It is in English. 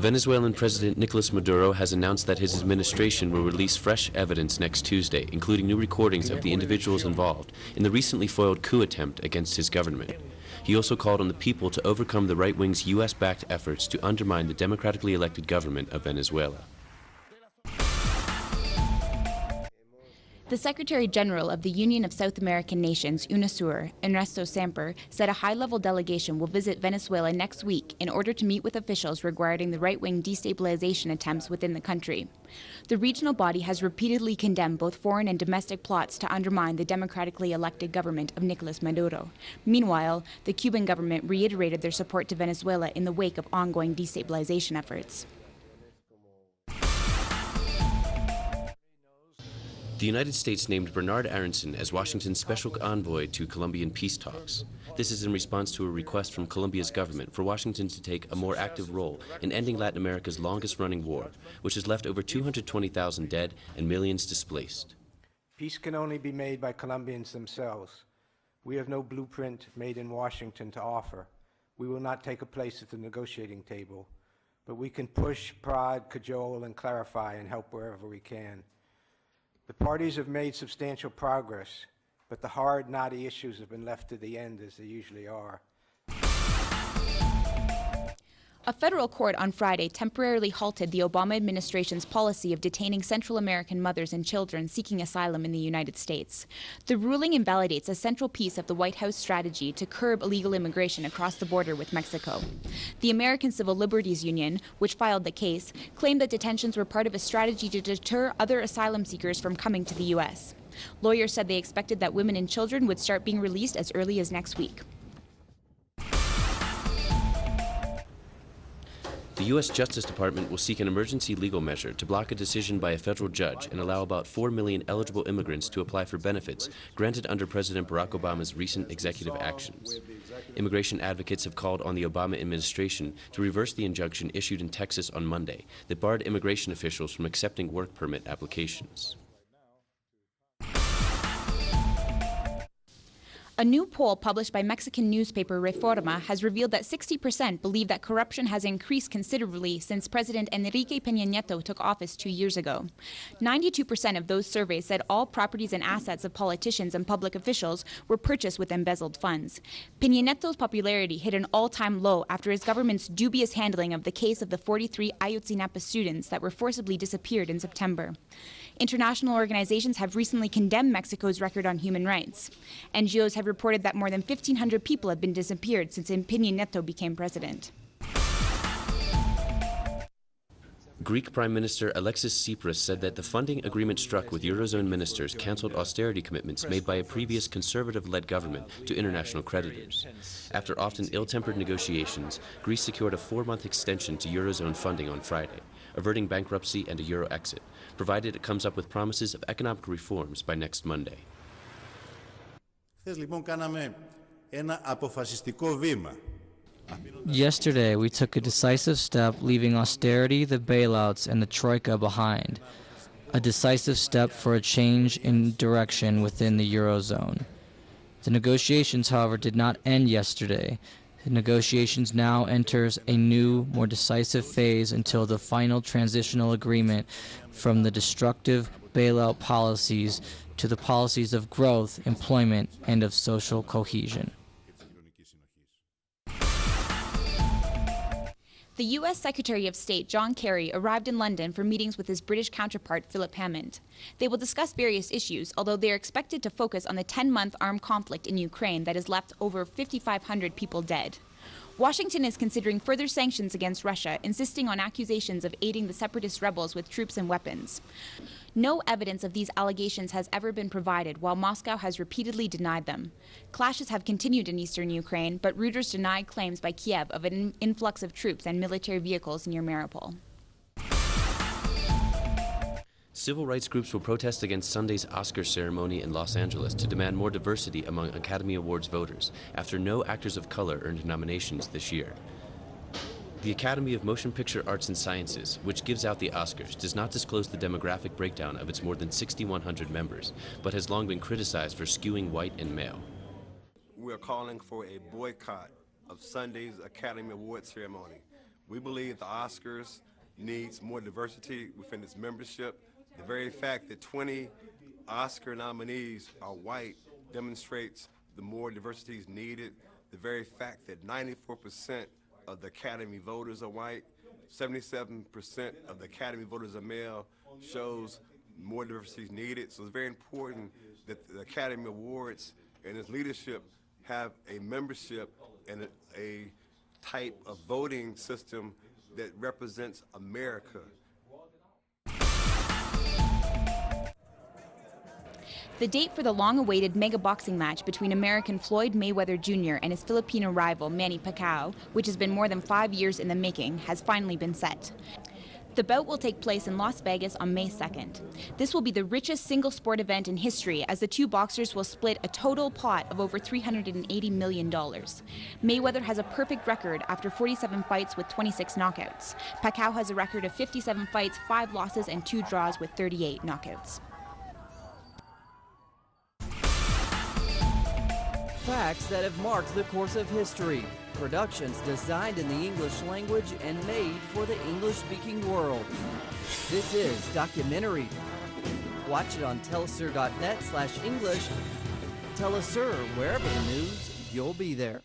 Venezuelan President Nicolas Maduro has announced that his administration will release fresh evidence next Tuesday, including new recordings of the individuals involved in the recently foiled coup attempt against his government. He also called on the people to overcome the right wing's U.S.-backed efforts to undermine the democratically elected government of Venezuela. The Secretary General of the Union of South American Nations, UNASUR, Ernesto Samper, said a high-level delegation will visit Venezuela next week in order to meet with officials regarding the right-wing destabilization attempts within the country. The regional body has repeatedly condemned both foreign and domestic plots to undermine the democratically elected government of Nicolas Maduro. Meanwhile, the Cuban government reiterated their support to Venezuela in the wake of ongoing destabilization efforts. The United States named Bernard Aronson as Washington's special envoy to Colombian peace talks. This is in response to a request from Colombia's government for Washington to take a more active role in ending Latin America's longest-running war, which has left over 220,000 dead and millions displaced. Peace can only be made by Colombians themselves. We have no blueprint made in Washington to offer. We will not take a place at the negotiating table, but we can push, prod, cajole, and clarify and help wherever we can. The parties have made substantial progress, but the hard, knotty issues have been left to the end, as they usually are. A federal court on Friday temporarily halted the Obama administration's policy of detaining Central American mothers and children seeking asylum in the United States. The ruling invalidates a central piece of the White House strategy to curb illegal immigration across the border with Mexico. The American Civil Liberties Union, which filed the case, claimed that detentions were part of a strategy to deter other asylum seekers from coming to the U.S. Lawyers said they expected that women and children would start being released as early as next week. The U.S. Justice Department will seek an emergency legal measure to block a decision by a federal judge and allow about 4 million eligible immigrants to apply for benefits granted under President Barack Obama's recent executive actions. Immigration advocates have called on the Obama administration to reverse the injunction issued in Texas on Monday that barred immigration officials from accepting work permit applications. A new poll published by Mexican newspaper Reforma has revealed that 60% believe that corruption has increased considerably since President Enrique Peña Nieto took office 2 years ago. 92% of those surveyed said all properties and assets of politicians and public officials were purchased with embezzled funds. Peña Nieto's popularity hit an all-time low after his government's dubious handling of the case of the 43 Ayotzinapa students that were forcibly disappeared in September. International organizations have recently condemned Mexico's record on human rights. NGOs have reported that more than 1,500 people have been disappeared since Peña Nieto became president. Greek Prime Minister Alexis Tsipras said that the funding agreement struck with Eurozone ministers canceled austerity commitments made by a previous conservative-led government to international creditors. After often ill-tempered negotiations, Greece secured a 4-month extension to Eurozone funding on Friday, averting bankruptcy and a euro exit, provided it comes up with promises of economic reforms by next Monday. Yesterday, we took a decisive step, leaving austerity, the bailouts, and the troika behind. A decisive step for a change in direction within the Eurozone. The negotiations, however, did not end yesterday. The negotiations now enters a new, more decisive phase until the final transitional agreement from the destructive bailout policies to the policies of growth, employment, and of social cohesion. The U.S. Secretary of State John Kerry arrived in London for meetings with his British counterpart Philip Hammond. They will discuss various issues, although they are expected to focus on the 10-month armed conflict in Ukraine that has left over 5,500 people dead. Washington is considering further sanctions against Russia, insisting on accusations of aiding the separatist rebels with troops and weapons. No evidence of these allegations has ever been provided, while Moscow has repeatedly denied them. Clashes have continued in eastern Ukraine, but Reuters denied claims by Kiev of an influx of troops and military vehicles near Mariupol. Civil rights groups will protest against Sunday's Oscar ceremony in Los Angeles to demand more diversity among Academy Awards voters after no actors of color earned nominations this year. The Academy of Motion Picture Arts and Sciences, which gives out the Oscars, does not disclose the demographic breakdown of its more than 6,100 members, but has long been criticized for skewing white and male. We are calling for a boycott of Sunday's Academy Awards ceremony. We believe the Oscars needs more diversity within its membership. The very fact that 20 Oscar nominees are white demonstrates the more diversity is needed. The very fact that 94% of the Academy voters are white, 77% of the Academy voters are male, shows more diversity is needed. So it's very important that the Academy Awards and its leadership have a membership and a type of voting system that represents America. The date for the long-awaited mega boxing match between American Floyd Mayweather Jr. and his Filipino rival Manny Pacquiao, which has been more than 5 years in the making, has finally been set. The bout will take place in Las Vegas on May 2nd. This will be the richest single sport event in history, as the two boxers will split a total pot of over $380 million. Mayweather has a perfect record after 47 fights with 26 knockouts. Pacquiao has a record of 57 fights, 5 losses, and 2 draws with 38 knockouts. Facts that have marked the course of history. Productions designed in the English language and made for the English-speaking world. This is Documentary. Watch it on telesur.net/English. Telesur, wherever the news, you'll be there.